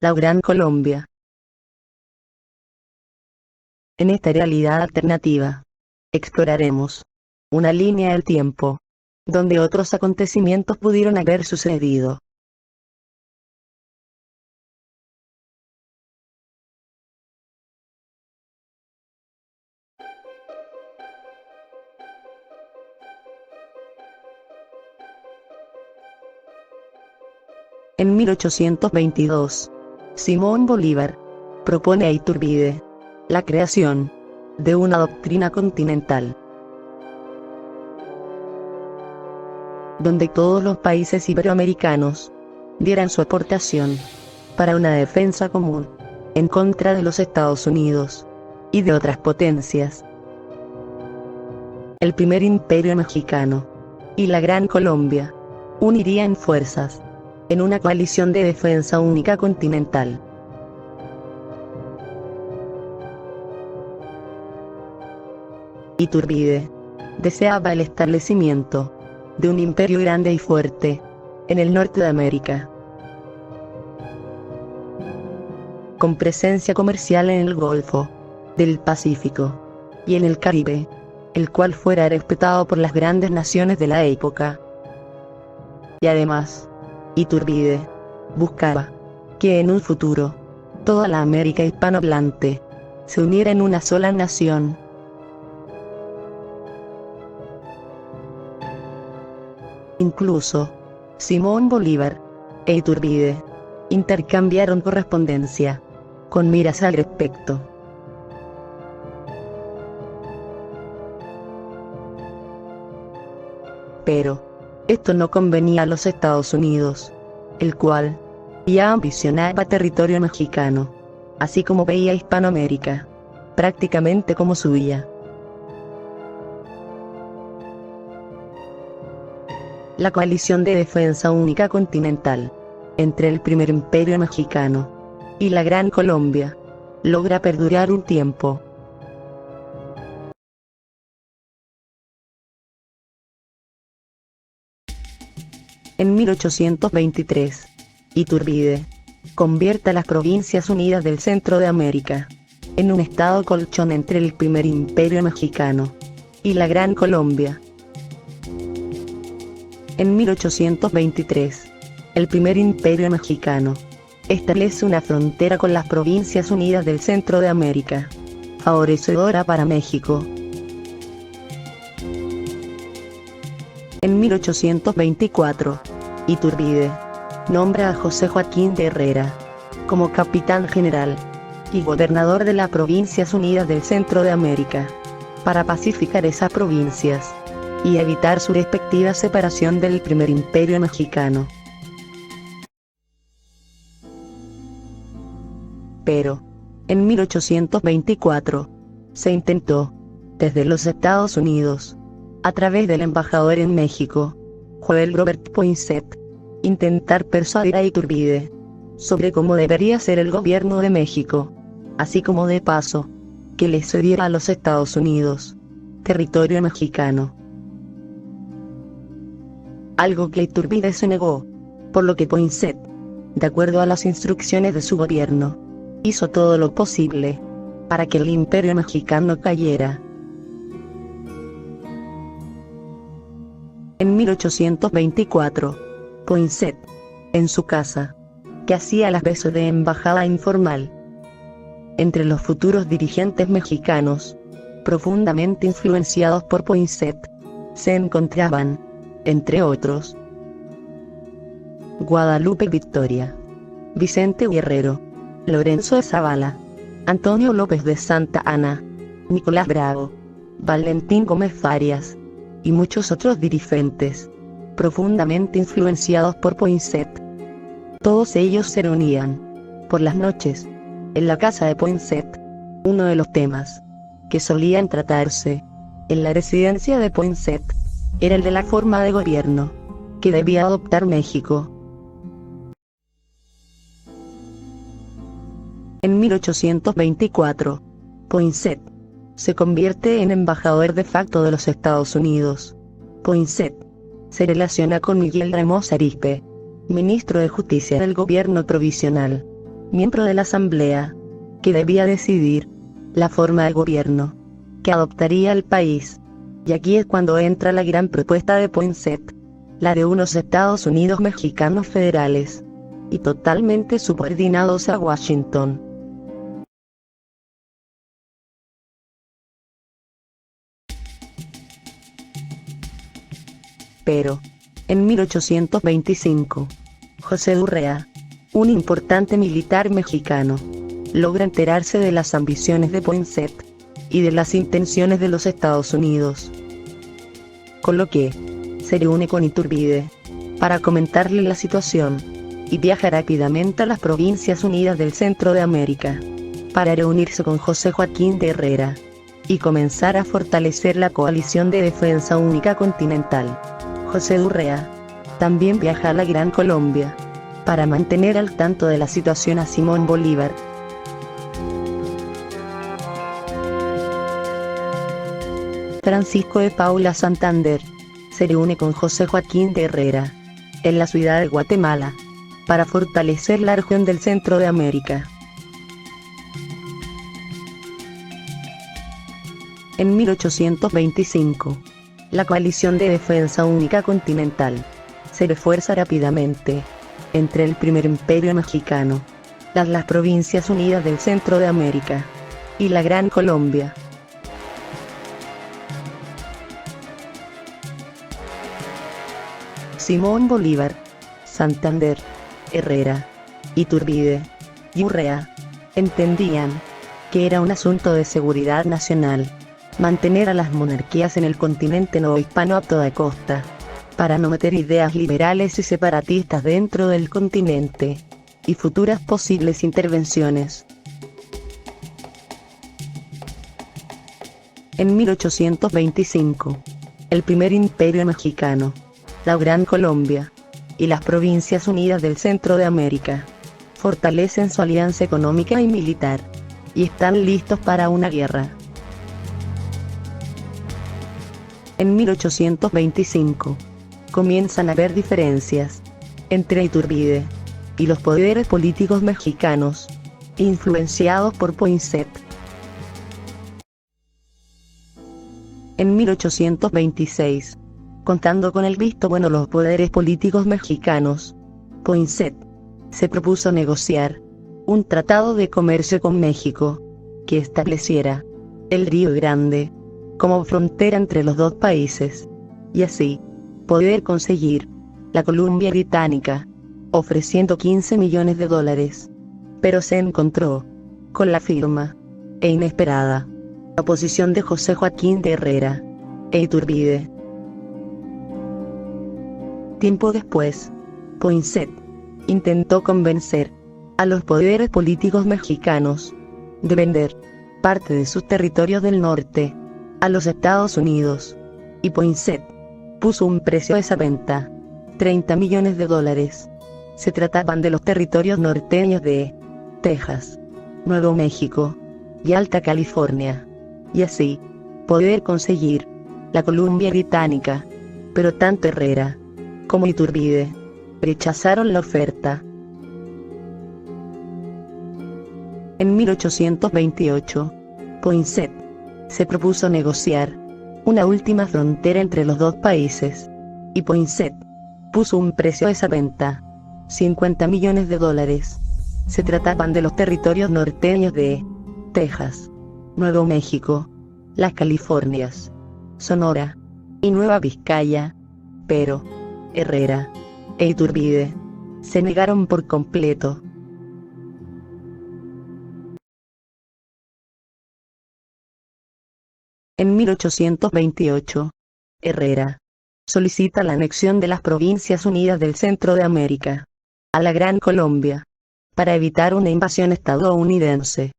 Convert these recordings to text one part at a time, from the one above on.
la Gran Colombia. En esta realidad alternativa, exploraremos una línea del tiempo, donde otros acontecimientos pudieron haber sucedido. En 1822, Simón Bolívar propone a Iturbide la creación de una doctrina continental, donde todos los países iberoamericanos dieran su aportación para una defensa común en contra de los Estados Unidos y de otras potencias. El primer imperio mexicano y la Gran Colombia unirían fuerzas en una coalición de defensa única continental. Iturbide deseaba el establecimiento de un imperio grande y fuerte en el norte de América, con presencia comercial en el Golfo del Pacífico y en el Caribe, el cual fuera respetado por las grandes naciones de la época. Y además, Iturbide buscaba que en un futuro toda la América hispanohablante se uniera en una sola nación. Incluso, Simón Bolívar e Iturbide intercambiaron correspondencia con miras al respecto. Pero esto no convenía a los Estados Unidos, el cual ya ambicionaba territorio mexicano, así como veía Hispanoamérica prácticamente como suya. La coalición de defensa única continental entre el primer imperio mexicano y la Gran Colombia logra perdurar un tiempo. En 1823, Iturbide convierte a las Provincias Unidas del Centro de América en un estado colchón entre el primer imperio mexicano y la Gran Colombia. En 1823, el primer imperio mexicano establece una frontera con las Provincias Unidas del Centro de América, favorecedora para México. En 1824, Iturbide nombra a José Joaquín de Herrera como capitán general y gobernador de las Provincias Unidas del Centro de América, para pacificar esas provincias y evitar su respectiva separación del primer imperio mexicano. Pero, en 1824, se intentó, desde los Estados Unidos, a través del embajador en México, Joel Robert Poinsett, intentar persuadir a Iturbide sobre cómo debería ser el gobierno de México, así como de paso, que le cediera a los Estados Unidos territorio mexicano. Algo que Iturbide se negó, por lo que Poinsett, de acuerdo a las instrucciones de su gobierno, hizo todo lo posible para que el imperio mexicano cayera. En 1824, Poinsett, en su casa, que hacía las veces de embajada informal entre los futuros dirigentes mexicanos, profundamente influenciados por Poinsett, se encontraban, entre otros, Guadalupe Victoria, Vicente Guerrero, Lorenzo de Zavala, Antonio López de Santa Anna, Nicolás Bravo, Valentín Gómez Farias, y muchos otros dirigentes, profundamente influenciados por Poinsett. Todos ellos se reunían, por las noches, en la casa de Poinsett. Uno de los temas que solían tratarse en la residencia de Poinsett era el de la forma de gobierno que debía adoptar México. En 1824, Poinsett se convierte en embajador de facto de los Estados Unidos. Poinsett se relaciona con Miguel Ramos Arizpe, ministro de Justicia del gobierno provisional, miembro de la Asamblea, que debía decidir la forma de gobierno que adoptaría el país. Y aquí es cuando entra la gran propuesta de Poinsett, la de unos Estados Unidos mexicanos federales, y totalmente subordinados a Washington. Pero, en 1825, José de Urrea, un importante militar mexicano, logra enterarse de las ambiciones de Poinsett y de las intenciones de los Estados Unidos, con lo que se reúne con Iturbide para comentarle la situación y viaja rápidamente a las Provincias Unidas del Centro de América para reunirse con José Joaquín de Herrera y comenzar a fortalecer la coalición de defensa única continental. José de Urrea también viaja a la Gran Colombia para mantener al tanto de la situación a Simón Bolívar. Francisco de Paula Santander se reúne con José Joaquín de Herrera en la ciudad de Guatemala para fortalecer la región del Centro de América. En 1825, la coalición de defensa única continental se refuerza rápidamente entre el primer imperio mexicano, las Provincias Unidas del Centro de América y la Gran Colombia. Simón Bolívar, Santander, Herrera, Iturbide y Urrea entendían que era un asunto de seguridad nacional mantener a las monarquías en el continente novohispano a toda costa, para no meter ideas liberales y separatistas dentro del continente, y futuras posibles intervenciones. En 1825, el primer imperio mexicano, la Gran Colombia, y las Provincias Unidas del Centro de América, fortalecen su alianza económica y militar, y están listos para una guerra. En 1825, comienzan a haber diferencias entre Iturbide y los poderes políticos mexicanos, influenciados por Poinsett. En 1826, contando con el visto bueno de los poderes políticos mexicanos, Poinsett se propuso negociar un tratado de comercio con México que estableciera el Río Grande como frontera entre los dos países, y así poder conseguir la Columbia Británica, ofreciendo $15 millones, pero se encontró con la firme e inesperada oposición de José Joaquín de Herrera e Iturbide. Tiempo después, Poinsett intentó convencer a los poderes políticos mexicanos de vender parte de sus territorios del norte a los Estados Unidos, y Poinsett puso un precio a esa venta, $30 millones. Se trataban de los territorios norteños de Texas, Nuevo México y Alta California, y así poder conseguir la Columbia Británica, pero tanto Herrera como Iturbide rechazaron la oferta. En 1828, Poinsett se propuso negociar una última frontera entre los dos países, y Poinsett puso un precio a esa venta, $50 millones. Se trataban de los territorios norteños de Texas, Nuevo México, las Californias, Sonora y Nueva Vizcaya, pero Herrera e Iturbide se negaron por completo. En 1828, Herrera solicita la anexión de las Provincias Unidas del Centro de América a la Gran Colombia, para evitar una invasión estadounidense.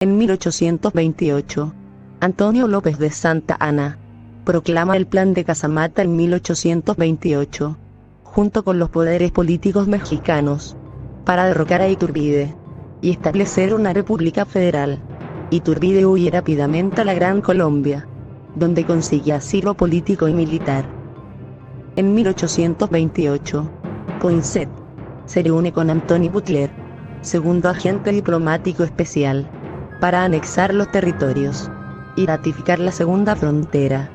En 1828, Antonio López de Santa Anna proclama el Plan de Casamata en 1828, junto con los poderes políticos mexicanos, para derrocar a Iturbide y establecer una república federal. Iturbide huye rápidamente a la Gran Colombia, donde consigue asilo político y militar. En 1828, Poinsett se reúne con Antony Butler, segundo agente diplomático especial, para anexar los territorios y ratificar la segunda frontera.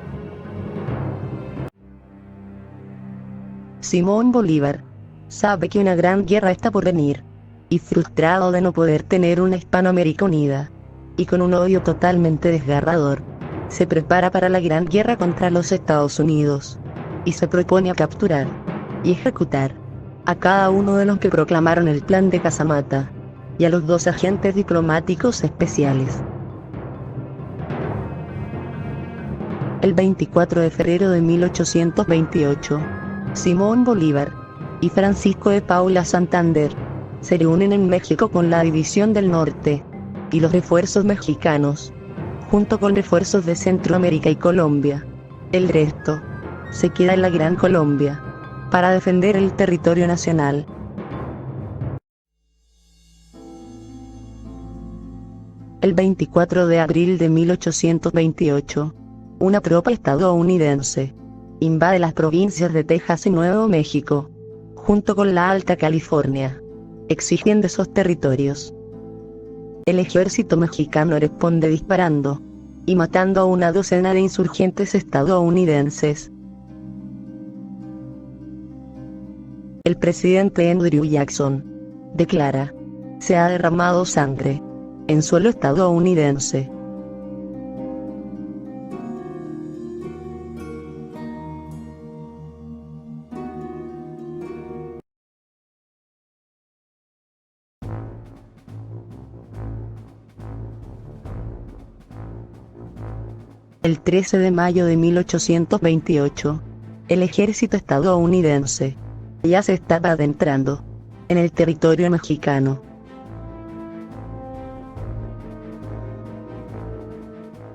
Simón Bolívar sabe que una gran guerra está por venir, y frustrado de no poder tener una Hispanoamérica unida, y con un odio totalmente desgarrador, se prepara para la gran guerra contra los Estados Unidos, y se propone a capturar y ejecutar a cada uno de los que proclamaron el plan de Casamata, y a los 2 agentes diplomáticos especiales. El 24 de febrero de 1828, Simón Bolívar y Francisco de Paula Santander se reúnen en México con la División del Norte y los refuerzos mexicanos, junto con refuerzos de Centroamérica y Colombia. El resto se queda en la Gran Colombia para defender el territorio nacional. El 24 de abril de 1828, una tropa estadounidense invade las provincias de Texas y Nuevo México, junto con la Alta California, exigiendo esos territorios. El ejército mexicano responde disparando y matando a una docena de insurgentes estadounidenses. El presidente Andrew Jackson declara: "Se ha derramado sangre en suelo estadounidense". El 13 de mayo de 1828, el ejército estadounidense ya se estaba adentrando en el territorio mexicano.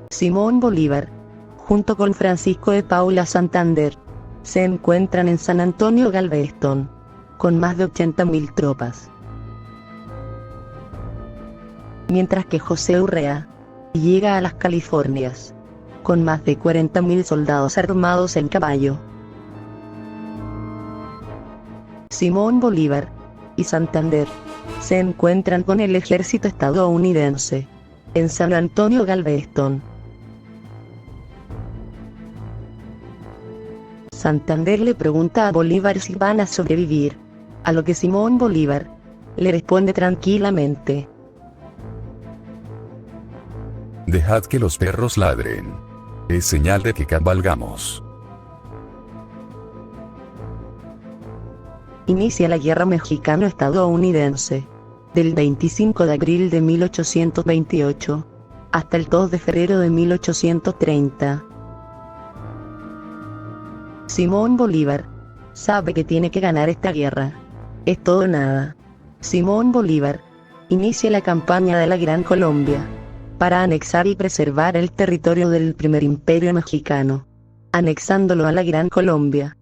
Simón Bolívar, junto con Francisco de Paula Santander, se encuentran en San Antonio Galveston, con más de 80.000 tropas. Mientras que José Urrea llega a las Californias, con más de 40.000 soldados armados en caballo. Simón Bolívar y Santander se encuentran con el ejército estadounidense en San Antonio Galveston. Santander le pregunta a Bolívar si van a sobrevivir, a lo que Simón Bolívar le responde tranquilamente: "Dejad que los perros ladren. Es señal de que cabalgamos". Inicia la guerra mexicano-estadounidense, del 25 de abril de 1828 hasta el 2 de febrero de 1830. Simón Bolívar sabe que tiene que ganar esta guerra. Es todo o nada. Simón Bolívar inicia la campaña de la Gran Colombia para anexar y preservar el territorio del primer imperio mexicano, anexándolo a la Gran Colombia.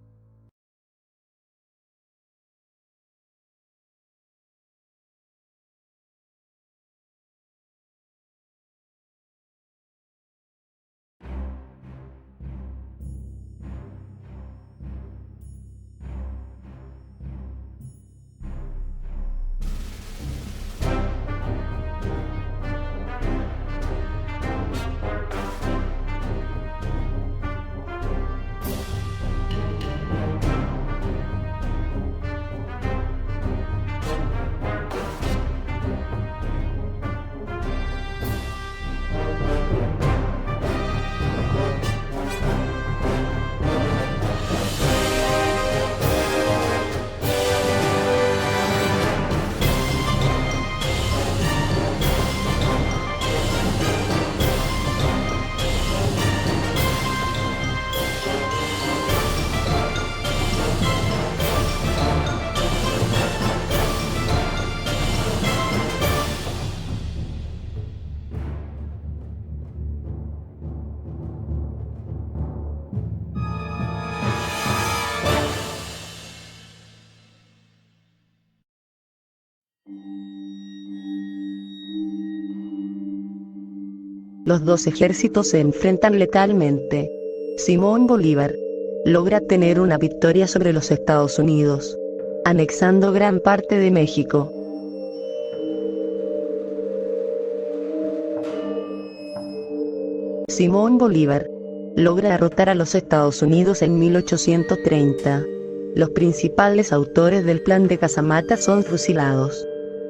Los 2 ejércitos se enfrentan letalmente. Simón Bolívar logra tener una victoria sobre los Estados Unidos, anexando gran parte de México. Simón Bolívar logra derrotar a los Estados Unidos en 1830. Los principales autores del Plan de Casamata son fusilados.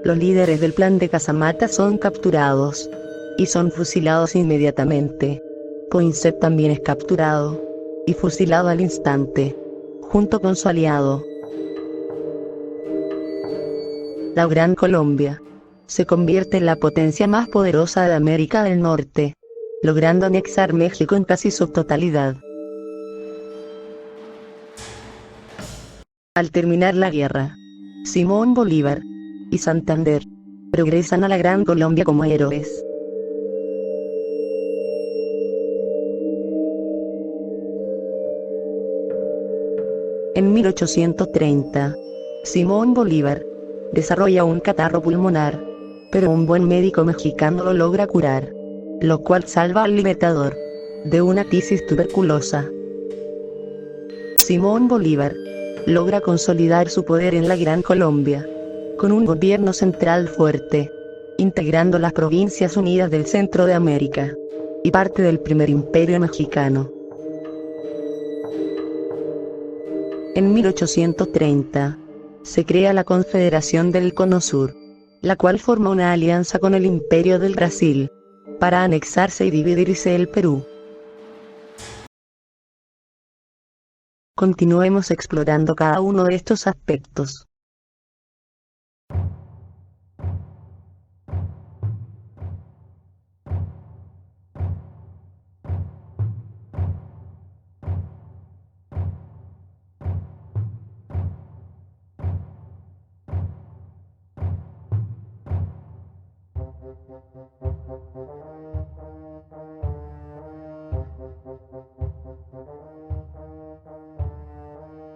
Los líderes del Plan de Casamata son capturados y son fusilados inmediatamente. Poinsett también es capturado y fusilado al instante, junto con su aliado. La Gran Colombia se convierte en la potencia más poderosa de América del Norte, logrando anexar México en casi su totalidad. Al terminar la guerra, Simón Bolívar y Santander regresan a la Gran Colombia como héroes. En 1830, Simón Bolívar desarrolla un catarro pulmonar, pero un buen médico mexicano lo logra curar, lo cual salva al Libertador de una tisis tuberculosa. Simón Bolívar logra consolidar su poder en la Gran Colombia, con un gobierno central fuerte, integrando las Provincias Unidas del Centro de América y parte del primer imperio mexicano. En 1830, se crea la Confederación del Cono Sur, la cual forma una alianza con el Imperio del Brasil, para anexarse y dividirse el Perú. Continuemos explorando cada uno de estos aspectos.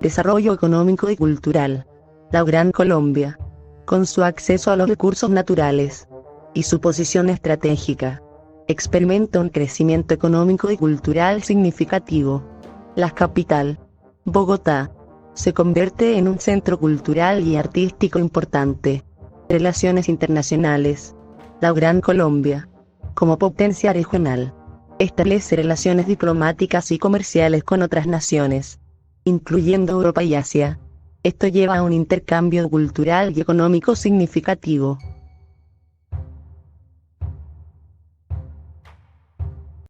Desarrollo económico y cultural. La Gran Colombia, con su acceso a los recursos naturales y su posición estratégica, experimenta un crecimiento económico y cultural significativo. La capital, Bogotá, se convierte en un centro cultural y artístico importante. Relaciones internacionales. La Gran Colombia, como potencia regional, establece relaciones diplomáticas y comerciales con otras naciones, incluyendo Europa y Asia. Esto lleva a un intercambio cultural y económico significativo.